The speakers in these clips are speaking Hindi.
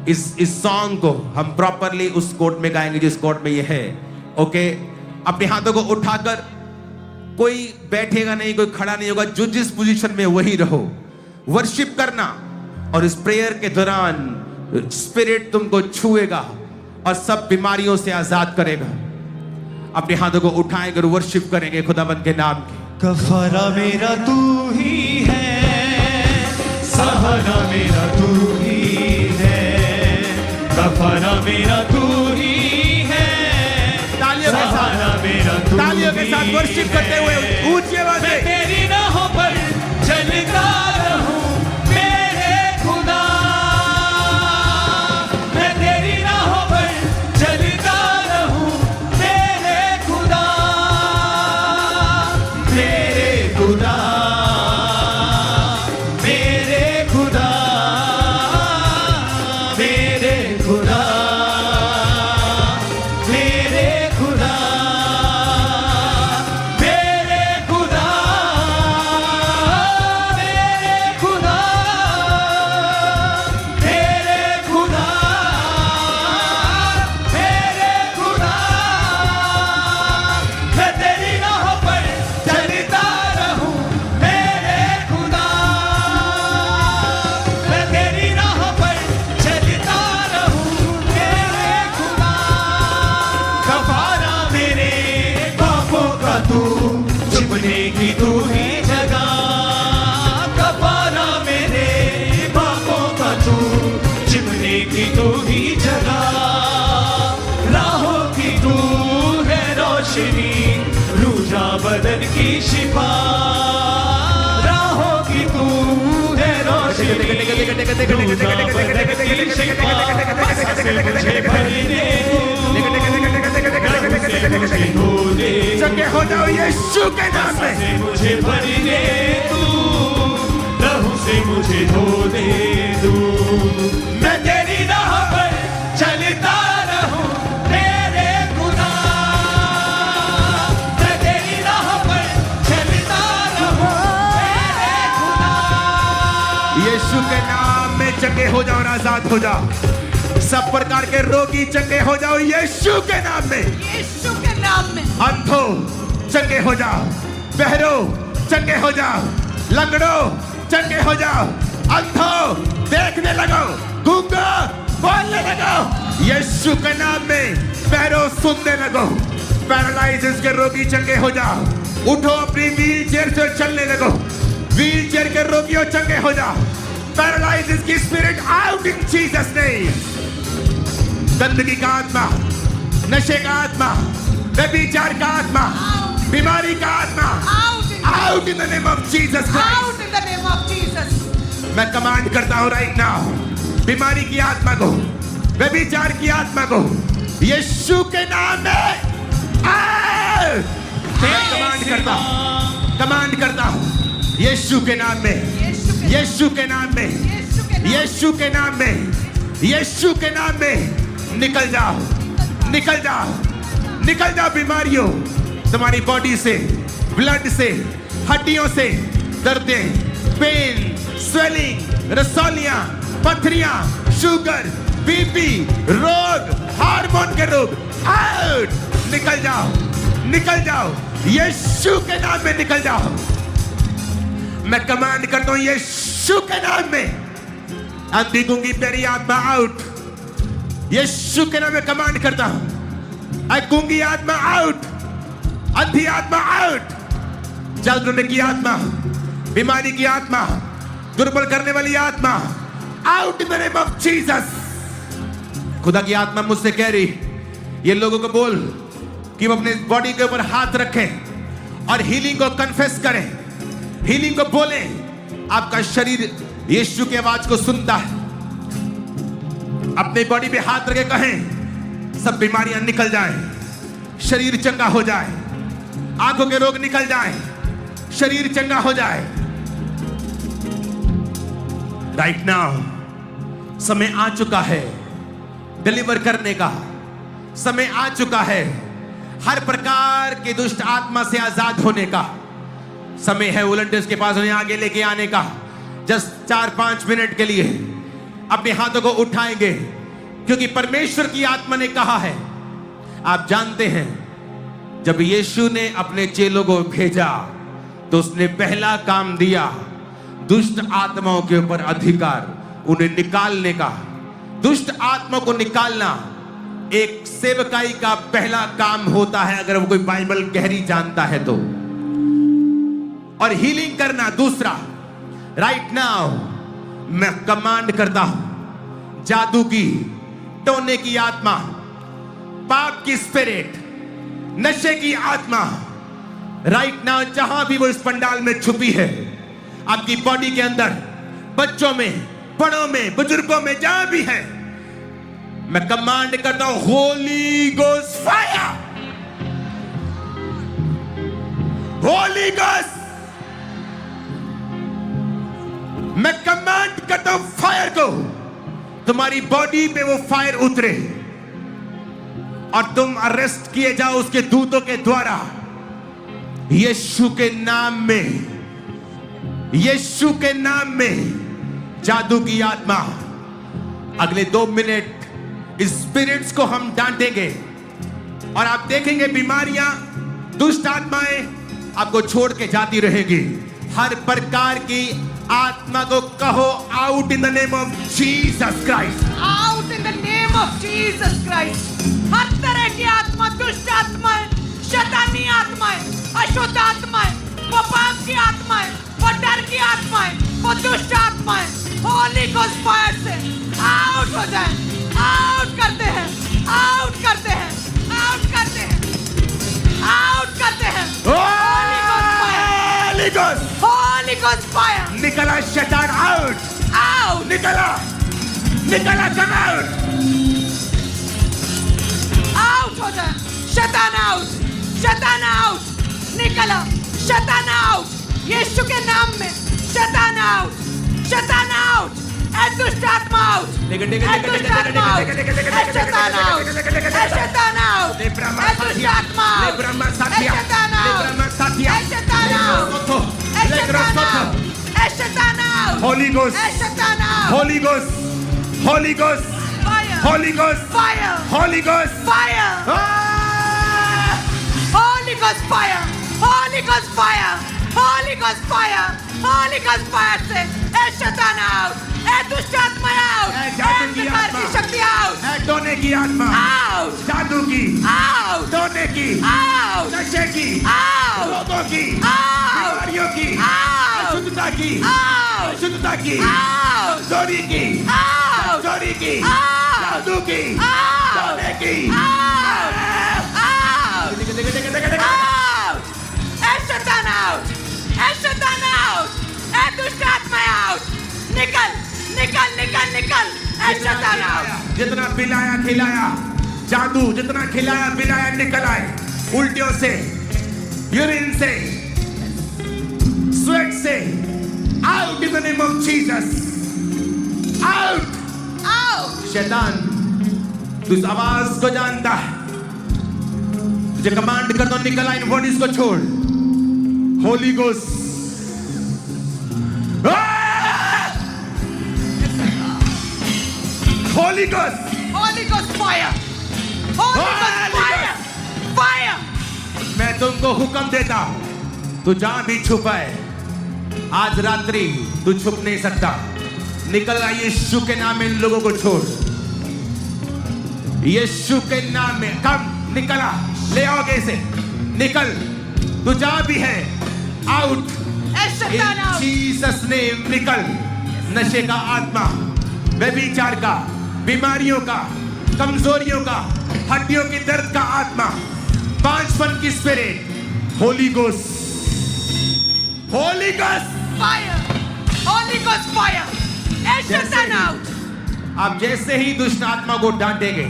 इस सॉन्ग को हम प्रॉपरली उस कोर्ट में गाएंगे जिस कोर्ट में ये है। ओके, अपने हाथों को उठाकर, कोई बैठेगा नहीं, कोई खड़ा नहीं होगा, जो जिस पोजीशन में वही रहो, वर्शिप करना। और इस प्रेयर के दौरान स्पिरिट तुमको छुएगा और सब बीमारियों से आजाद करेगा। अपने हाथों को उठाएंगे और वर्शिप करेंगे खुदाबंद के नाम की। कफारा मेरा तू ही है, सहारा मेरा तू ही है, कफारा मेरा तू ही है, सहारा मेरा तू ही है। तालियों के साथ वर्शिप करते हुए ऊंची आवाज मैं तेरी राहों पर चलता रहूं मेरे खुदा, मैं तेरी राहों पर चलता रहूं मेरे खुदा, मेरे खुदा, मेरे खुदा, मेरे खुदा, मेरे खुदा, मेरे खुदा, मेरे खुदा, मेरे खुदा, मेरे खुदा, मैं तेरी राहों पर चलता रहूं मेरे खुदा, मैं तेरी राहों पर चलता रहूं मेरे खुदा, कफारा मेरे पापों का तू, चुपने की तू ही जगह, कफारा मेरे पापों का तू, चुपने की तू ही जगह, राहों की तू है रोशनी, रूजा बदन की शिफा, राहों की तू है रोशनी, रूजा बदन की शिफा, बस से मुझे भरने मुझे धो दे, चंगे हो जाओ यीशु के नाम में। से मुझे भरने तू, लहू से मुझे धो दे तू, मैं तेरी राह पर चलता रहूं मेरे खुदा, मैं तेरी राह पर चलता रहूं मेरे खुदा, यीशु के नाम में चंगे हो जाओ और आजाद हो जाओ। सब प्रकार के रोगी चंगे हो जाओ यीशु के नाम में। यीशु के नाम में। अंधो चंगे हो जाओ, बहरो चंगे हो जाओ, लंगड़ो चंगे हो जाओ, अंधो देखने लगो, गूंगा बोलने लगो यीशु के नाम में, बहरो सुनने लगो, पैरालाइसिस के रोगी चंगे हो जाओ, उठो अपनी व्हील चेयर से चलने लगो, व्हील चेयर के रोगियों चंगे हो जाओ, पैरालाइसिस की spirit out in Jesus name. गंदगी का आत्मा, नशे का आत्मा, व्यभिचार का आत्मा, बीमारी का आत्मा, out in the name of Jesus Christ. Out in the name of Jesus. मैं कमांड करता हूं राइट नाउ, बीमारी की आत्मा को, व्यभिचार की आत्मा को यीशु के नाम में out! मैं कमांड करता हूं यीशु के नाम में, यीशु के नाम में, यीशु के नाम में, यीशु के नाम में निकल जाओ, निकल जाओ, निकल जाओ बीमारियों तुम्हारी बॉडी से, ब्लड से, हड्डियों से, दर्दें, पेन, स्वेलिंग, रसौलियां, पथरियां, शुगर, बीपी, रोग, हार्मोन के रोग आउट, निकल जाओ, निकल जाओ, यीशु के नाम में निकल जाओ। मैं कमांड करता हूं यीशु के नाम में, अंधी गूंगी प्यारी आत्मा आउट, यीशु के नाम में कमांड करता हूं। गूंगी आत्मा आउट, अंधी आत्मा आउट, जल्द की आत्मा, बीमारी की आत्मा, दुर्बल करने वाली आत्मा out in the name of Jesus. खुदा की आत्मा मुझसे कह रही, ये लोगों को बोल कि वो अपने बॉडी के ऊपर हाथ रखें और हीलिंग को कन्फेस करें, हीलिंग को बोले। आपका शरीर यीशु की आवाज को सुनता है। अपने बॉडी पे हाथ रखे कहें, सब बीमारियां निकल जाएं, शरीर चंगा हो जाए, आंखों के रोग निकल जाएं, शरीर चंगा हो जाए। राइट नाउ समय आ चुका है डिलीवर करने का, समय आ चुका है हर प्रकार के दुष्ट आत्मा से आजाद होने का। समय है वॉलंटियर्स के पास उन्हें आगे लेके आने का। जस्ट 4-5 मिनट के लिए अपने हाथों को उठाएंगे, क्योंकि परमेश्वर की आत्मा ने कहा है। आप जानते हैं, जब यीशु ने अपने चेलों को भेजा तो उसने पहला काम दिया, दुष्ट आत्माओं के ऊपर अधिकार, उन्हें निकालने का। दुष्ट आत्मा को निकालना एक सेवकाई का पहला काम होता है, अगर वो कोई बाइबल गहरी जानता है तो। और हीलिंग करना दूसरा। राइट नाउ मैं कमांड करता हूं, जादू की, टोने की आत्मा, पाप की स्पिरिट, नशे की आत्मा, राइट नाउ जहां भी वो इस पंडाल में छुपी है, आपकी बॉडी के अंदर, बच्चों में, बड़ों में, बुजुर्गों में, जहां भी है, मैं कमांड करता हूं, Holi ghost fire, Holi ghost. मैं कमांड करता हूं फायर को, तुम्हारी बॉडी पे वो फायर उतरे और तुम अरेस्ट किए जाओ उसके दूतों के द्वारा, यीशु के नाम में, यीशु के नाम में। जादू की आत्मा, अगले 2 मिनट इस स्पिरिट्स को हम डांटेंगे और आप देखेंगे बीमारियां, दुष्ट आत्माएं आपको छोड़ के जाती रहेगी। हर प्रकार की आत्मा को कहो, out in the name of Jesus Christ, Out in the name of Jesus Christ. हर तरह की आत्मा, दुष्ट आत्माएं, शैतानी आत्माएं, अशुद्ध आत्माएं, वो पाप की आत्माएं, वो डर की आत्माएं, वो दुष्ट आत्माएं, होली गोस्ट फायर से आउट हो जाए। आउट करते हैं, आउट करते हैं, आउट करते हैं, आउट करते हैं। Holi ghost fire, Holi ghost, Holi ghost fire. निकला शैतान, आउट, आउट, निकला, निकला, कम आउट, आउट हो जाए। शैतान आउट, शैतान आउट, निकला, शैतान आउट, यीशु के नाम में। शैतान आउट, शैतान आउट, ए दुष्ट आत्मा आउट, ए दुष्ट आत्मा आउट, ए शैतान आउट, ए शैतान आउट, ए दुष्ट आत्मा आउट, ए शैतान आउट, ए शैतान आउट, ए शैतान आउट, ए शैतान आउट, होली गोस्ट, ए शैतान out, Holi ghost, Holi ghost, fire, Holi ghost, fire, Holi ghost, fire, Holy Ghost fire, Holy Ghost fire, Holy Ghost fire, Holy Ghost fire से ए शैतान आउट, ए दुष्ट आत्मा आउट, ए ए जादू की अंधकार की आत्मा, शक्ति आउट, ए टोने की आत्मा, आउट, जादू की, आउट, टोने की, आउट, नशे की, आउट, रोगों की, आउट, बीमारियों की, आउट, अशुद्धता की, आउट, अशुद्धता की, आउट, चोरी की, आउट, चोरी की, आउट, जादू की, आउट, टोने की, आउट, आउट, आउट, ए शैतान आउट, ए शैतान आउट, ए दुष्ट आत्मा आउट, निकल, निकल, निकल, निकल, ए शैतान आउट। जितना पिलाया खिलाया, जादू जितना खिलाया पिलाया निकल आए, उल्टियों से, यूरिन से, स्वेट से, out in the name of Jesus, out. Out, शैतान तू इस आवाज को जानता है, तुझे कमांड करता हूं, निकल आ इन बॉडीज को छोड़। Holi ghost, Holi ghost, Holy Ghost fire, Holy Ghost fire, fire, मैं तुमको हुक्म देता हूं, तू जहां भी छुपा है, आज रात्रि तू छुप नहीं सकता। निकल आ यीशु के नाम में इन लोगों को छोड़, यीशु के नाम में। कम, निकला, ले आओगे इसे, निकल, तू जहां भी है, आउट ए शैतान इन आउट, जीसस नेम। निकल, नशे का आत्मा, व्यभिचार का, बीमारियों का, कमजोरियों का, हड्डियों की दर्द का आत्मा, पांचपन की spirit, Holi ghost, Holi ghost, fire, Holy Ghost fire, ए शैतान आउट। आप जैसे ही दुष्ट आत्मा को डांटेंगे,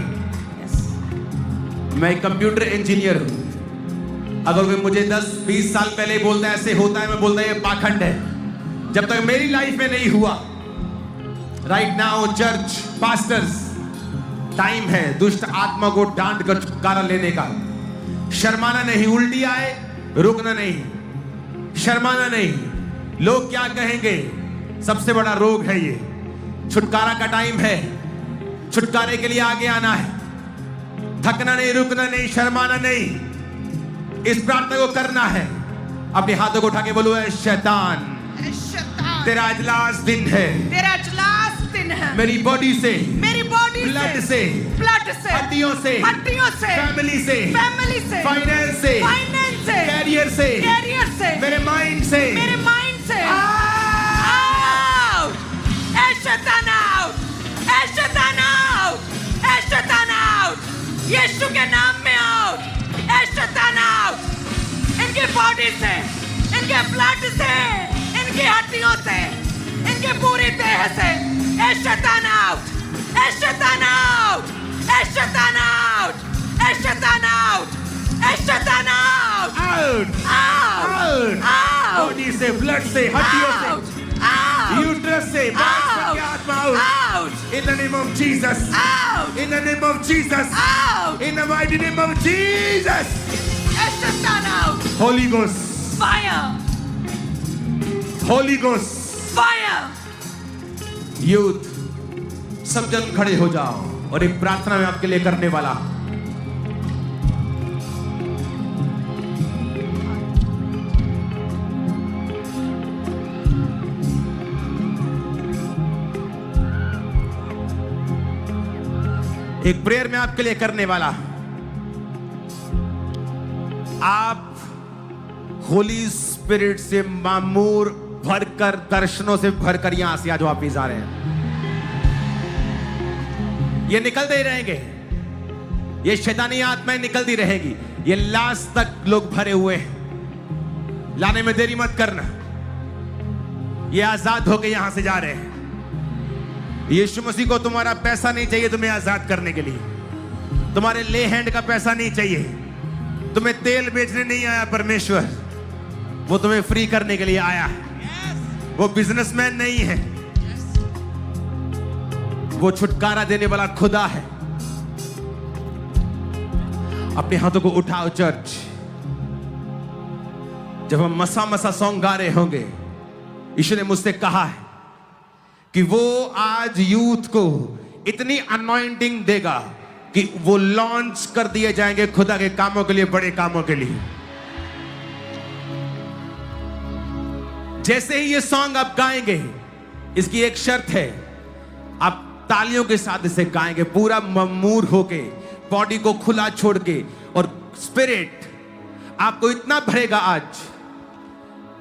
मैं एक कंप्यूटर इंजीनियर हूं, अगर कोई मुझे 10-20 साल पहले बोलता है ऐसे होता है, मैं बोलता है ये पाखंड है। जब तक मेरी लाइफ में नहीं हुआ, right now church pastors, time है दुष्ट आत्मा को डांट कर छुटकारा लेने का। शर्माना नहीं, उल्टी आए रुकना नहीं, शर्माना नहीं। लोग क्या कहेंगे, सबसे बड़ा रोग है ये। छुटकारा का टाइम है, छुटकारे के लिए आगे आना है, थकना नहीं, रुकना नहीं, शर्माना नहीं, इस प्रार्थना को करना है। अपने हाथों को उठा के बोलो, ऐ शैतान, ऐ शैतान, तेरा आज लास्ट दिन है, तेरा आज लास्ट दिन है। मेरी बॉडी से, मेरी बॉडी ब्लड से, हड्डियों से, फैमिली से, फाइनेंस से, कैरियर से, मेरे माइंड से, out! ऐ शैतान out! ऐ शैतान out! ऐ शैतान out! यीशु के नाम में out! ऐ शैतान out! इनकी बॉडी से, इनके ब्लड से, इनकी हड्डियों से, इनके पूरी देह से, ऐ शैतान out! ऐ शैतान out! ऐ शैतान out! ऐ शैतान out! ऐ शैतान out! Out, Out! Out! Body से, ब्लड से, हड्डियों से, Out! यूट्रस से, बाहर की आत्मा out, Out! in the name of Jesus, Out! in the name of Jesus, Out! in the mighty name of Jesus. ऐ शैतान out! Holy Ghost, Fire! Holy Ghost, Fire! Youth सब जन खड़े हो जाओ और एक प्रार्थना में आपके लिए करने वाला। एक प्रेयर में आपके लिए करने वाला। आप होली स्पिरिट से मामूर भरकर, दर्शनों से भरकर यहां से आज वापिस आ रहे हैं। ये निकलते ही रहेंगे, ये शैतानी आत्माएं निकलती रहेगी, ये लास्ट तक लोग भरे हुए हैं। लाने में देरी मत करना, ये आजाद होके यहां से जा रहे हैं। यीशु मसीह को तुम्हारा पैसा नहीं चाहिए तुम्हें आजाद करने के लिए, तुम्हारे ले हैंड का पैसा नहीं चाहिए, तुम्हें तेल बेचने नहीं आया परमेश्वर, वो तुम्हें फ्री करने के लिए आया है। वो बिजनेसमैन नहीं है, वो छुटकारा देने वाला खुदा है। अपने हाथों को उठाओ चर्च। जब हम मसा मसा सॉन्ग गा रहे होंगे, यीशु ने मुझसे कहा है कि वो आज यूथ को इतनी अनॉइंटिंग देगा कि वो लॉन्च कर दिए जाएंगे खुदा के कामों के लिए, बड़े कामों के लिए। जैसे ही ये सॉन्ग आप गाएंगे, इसकी एक शर्त है, आप तालियों के साथ इसे गाएंगे, पूरा ममूर होके, बॉडी को खुला छोड़ के, और स्पिरिट आपको इतना भरेगा। आज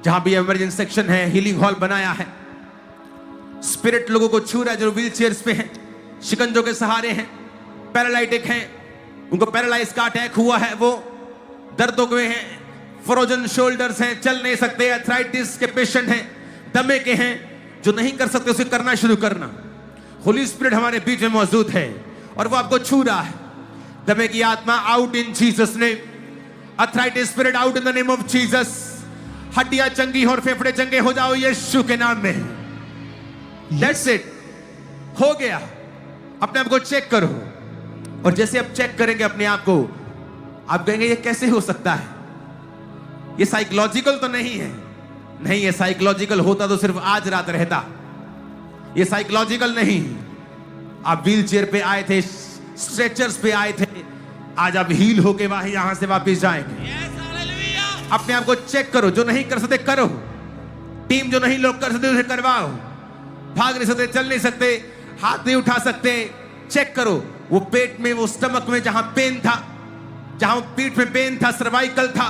जहां भी इमरजेंसी सेक्शन है, हीलिंग हॉल बनाया है, स्पिरिट लोगों को छू रहा है, जो व्हील चेयर्स पे हैं, शिकंजों के सहारे हैं, पैरालाइटिक हैं, उनको पैरालाइज का अटैक हुआ है, वो दर्दों में हैं, फ्रोजन शोल्डर्स हैं, चल नहीं सकते, आर्थराइटिस के पेशेंट हैं, दमे के हैं, जो नहीं कर सकते उसे करना शुरू करना। होली स्पिरिट हमारे बीच में मौजूद है और वो आपको छू रहा है। दमे की आत्मा out in Jesus name, arthritis spirit out in the name of Jesus. हड्डियां चंगी और फेफड़े चंगे हो जाओ यीशु के नाम में। That's it, हो गया। अपने आप को चेक करो, और जैसे आप चेक करेंगे अपने आप को, आप कहेंगे ये कैसे हो सकता है, ये साइकोलॉजिकल तो नहीं है। नहीं, ये साइकोलॉजिकल होता तो सिर्फ आज रात रहता, ये साइकोलॉजिकल नहीं। आप व्हील चेयर पे आए थे, स्ट्रेचर्स पे आए थे, आज आप हील होके वहां यहां से वापस जाएंगे। अपने आप को चेक करो, जो नहीं कर सकते करो, टीम जो नहीं लोग कर सकते उसे करवाओ, भाग नहीं सकते, चल नहीं सकते, हाथ नहीं उठा सकते, चेक करो। वो पेट में, वो स्टमक में जहां पेन था, जहां पीठ में पेन था, सर्वाइकल था,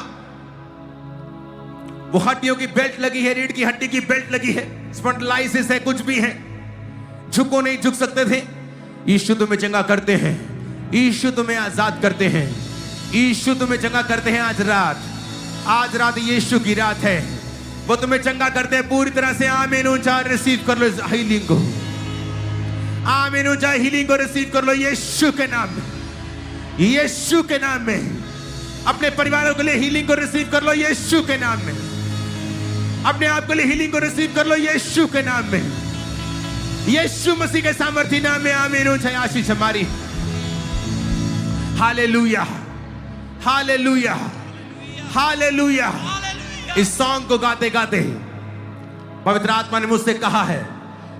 वो हड्डियों की बेल्ट लगी है, रीढ़ की हड्डी की बेल्ट लगी है, स्पॉन्डिलाइसिस है, कुछ भी है, झुको नहीं झुक सकते थे, यीशु तुम्हें चंगा करते हैं, यीशु तुम्हें आजाद करते हैं, यीशु तुम्हें चंगा करते हैं। आज रात यीशु की रात है, वो तुम्हें चंगा करते हैं पूरी तरह से। आमीन, ऊंचा रिसीव कर लो हीलिंग को, आमीन, ऊंचा हीलिंग को रिसीव कर लो यीशु के नाम में, यीशु के नाम में। अपने परिवारों के लिए हीलिंग को रिसीव कर लो यीशु के नाम में, अपने आप के लिए हीलिंग को रिसीव कर लो यीशु के नाम में, यीशु मसीह के सामर्थ्य नाम में। आमीन, ऊंचा आशीष हमारी। Hallelujah, hallelujah, hallelujah. इस सॉन्ग को गाते गाते पवित्र आत्मा ने मुझसे कहा है